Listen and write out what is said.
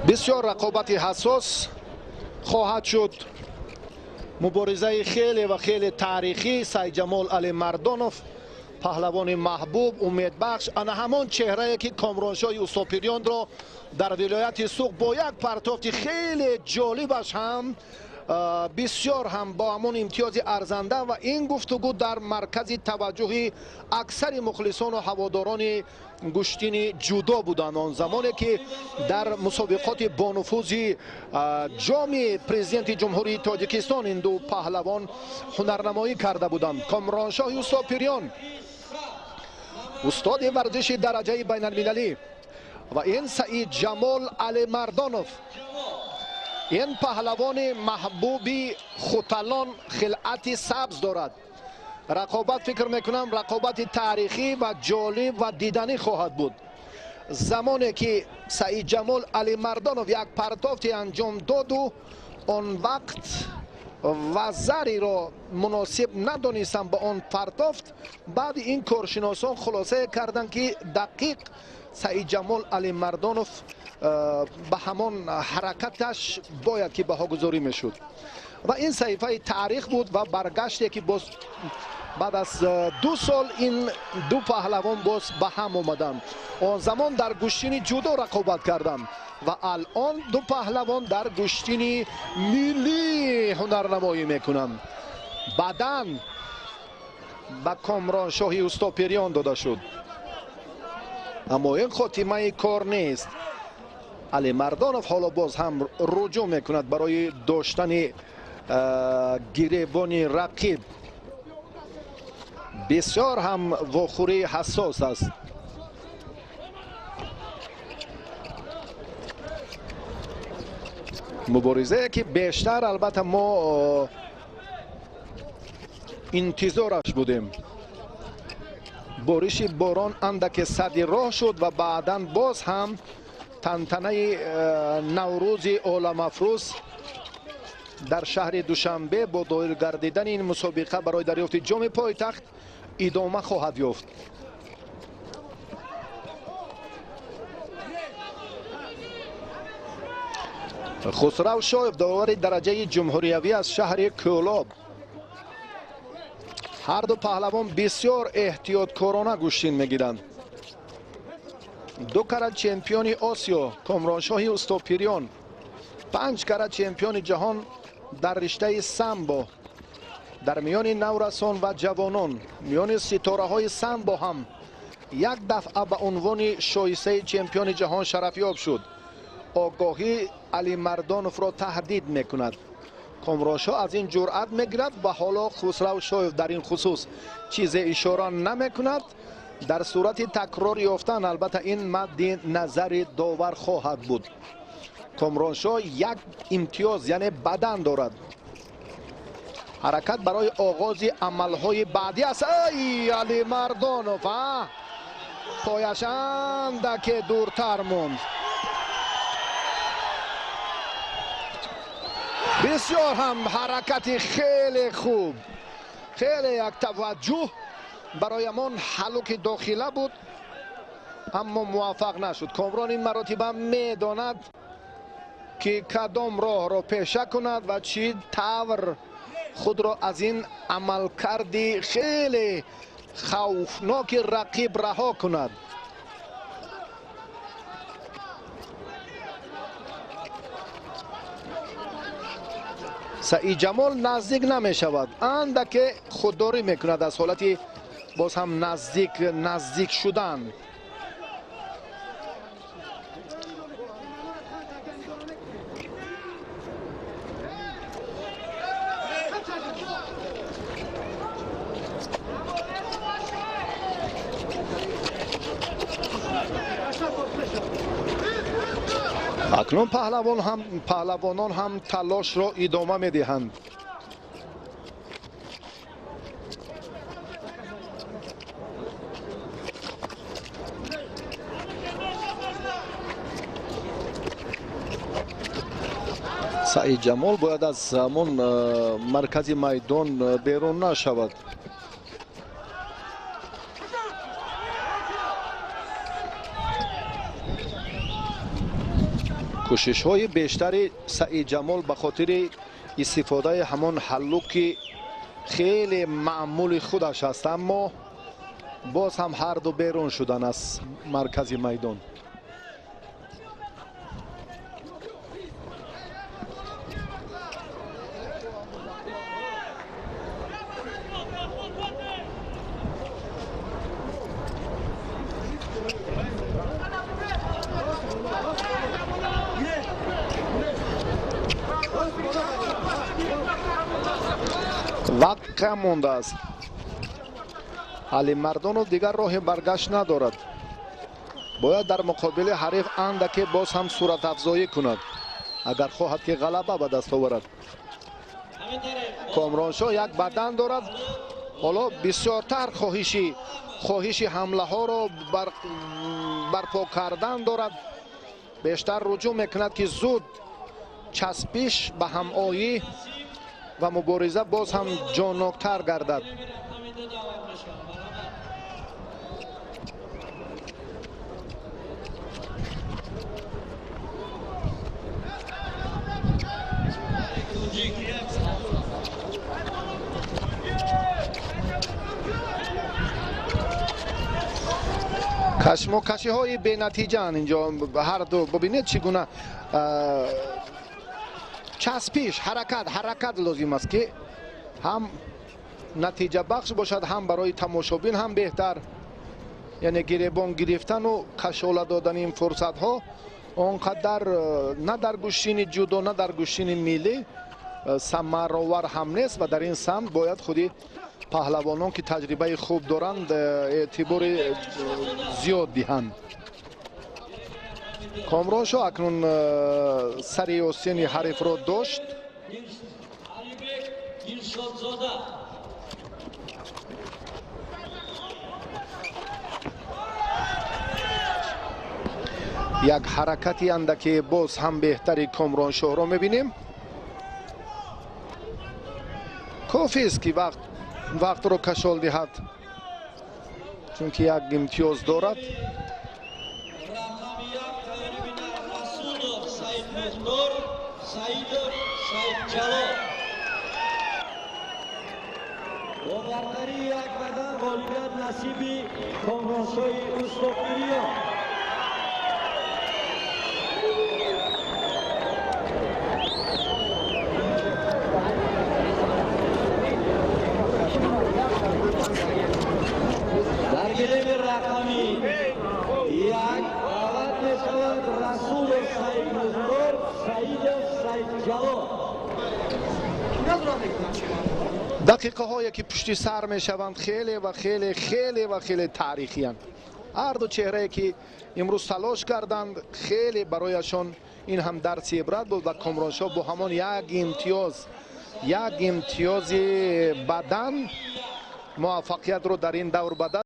بسیار رقابت حساس خواهد شد. مبارزه خیلی و خیلی تاریخی. سعید جمال علی مردانوف، پهلوان محبوب، امیدبخش، انا همان چهره که کامرانشاه یوسفپیریان را در ولایت سوق با یک پرتافت خیلی جالبش هم بسیار هم با همون امتیاز ارزنده و این گفتگو در مرکز توجه اکثر مخلصان و هواداران گشتین جودو بودند آن زمانی که در مسابقات با نفوذ جام پرزیدنت جمهوری تاجیکستان این دو پهلوان هنرنمایی کرده بودند. کامرانشاه یوسفپیریان، استاد ورزش درجه بین المللی، و این سعید جمال علی مردانوف، این پهلوان محبوبی خوتلان خلعت سبز دارد. رقابت فکر میکنم رقابت تاریخی و جالب و دیدنی خواهد بود. زمانی که سعید جمال علی مردانوف یک پرتافتی انجام داد و آن وقت وزری را مناسب ندانستم به آن پرتافت، بعد این کارشناسان خلاصه کردند که دقیق سعید جمال علی مردانوف به همان حرکتش باید که بهاگذاری میشد و این صحیفه تاریخ بود و برگشته که باز بعد از 2 سال این دو پهلوان باز به هم آمدند. آن زمان در گشتین جودو رقابت کردند و الان دو پهلوان در گشتین ملی هنرنمایی میکنند. بعداً به کامرانشاه یوسفپیریان داده شد، اما این خاتمه کار نیست. علی مردانوف حالا باز هم رجوع میکند برای داشتن گریبان رقیب. بسیار هم واخوری حساس است. مبارزه که بیشتر البته ما انتظارش بودیم. بارش باران اندک سد راه شد و بعداً باز هم تنتنه نوروز عالم افروز در شهر دوشنبه با دایر گردیدن این مسابقه برای دریافت جام پایتخت ادامه خواهد یافت. خسرو شایب، داور درجه جمهوریوی از شهر کولاب. هر دو پهلوان بسیار احتیاطکارانه گشتین میگیرند. 2 کرات چمپیون آسیا کامرانشاه یوسفپیریان، 5 کرات چمپیون جهان در رشته سامبو. در میان نورسان و جوانان، میان ستاره های سامبو هم یک دفعه به عنوان شایسته چمپیون جهان شرفیاب شد. آگاهی علی مردانوف را تهدید میکند. کامرانشاه از این جرأت میگیرد و حالا خسرو شایب در این خصوص چیز اشاره نمیکند. در صورت تکرار یافتن البته این مد نظر داور خواهد بود. کامرانشاه یک امتیاز یعنی بدن دارد. حرکت برای آغاز عملهای بعدی است. ای علی مردانوف پایش اندک دورتر موند. بسیار هم حرکت خیلی خوب، خیلی یک توجه برای من حلوک داخله بود اما موفق نشد. کامران این مراتبه میداند که کدام راه را پیشه کند و چی طور خود را از این عملکرد خیلی خوفناک رقیب رها کند. سعید جمال نزدیک نمی شود، اندک خودداری میکند از حالتی باز هم نزدیک شدن. اکنون پهلوانان هم تلاش را ادامه میدهند. سعید جمال باید از همون مرکز میدان بیرون نشود. کوشش های بیشتری سعید جمال به خاطر استفاده همان حلوک خیلی معمول خودش است، اما باز هم هر دو بیرون شدن از مرکز میدان. وقت کم مونده است. علی مردانов دیگر راه برگشت ندارد. باید در مقابل حریف اندکی باز هم صورت افزایی کند اگر خواهد که غلبه به دست آورد. کامرانشاه یک بدن دارد، حالا بسیارتر خواهش حمله ها را برپا کردن دارد. بیشتر رجوع میکند که زود چسبیش به همایی و مبارزه باز هم جانکتر گردد. کشمکشی های بی نتیجه اینجا هر دو. ببینید چگونه چسبیش حرکت لازم است که هم نتیجه بخش باشد، هم برای تماشابین هم بهتر. یعنی گریبان گرفتن و کشاله دادن این فرصت ها آنقدر نه در گوشین جودو نه در گوشین میلی ثمرآور هم نیست و در این سمت باید خودی پهلوانان که تجربه خوب دارند اعتبار زیاد دهند. کامرانشاه اکنون سری آستین حریف را داشت. یک حرکتی اندکی باز هم بهتری کامرانشاه را میبینیم. کافی است که وقت رو کشال دهد چون که یک امتیاز دارد. باورداری یک بدن غالبیت نصیبی کامرانشاهی استوپیریا. در گرم رقمی یک آلت میشود رسول سعید مزدور سعید جواد. دقیقه هایی که پشت سر می شوند خیلی تاریخی هستند. هر دو چهره که امروز تلاش کردند خیلی برایشان این هم درس عبرت بود و کامرانشاه با همان یک امتیاز بدن موفقیت رو در این دور به دست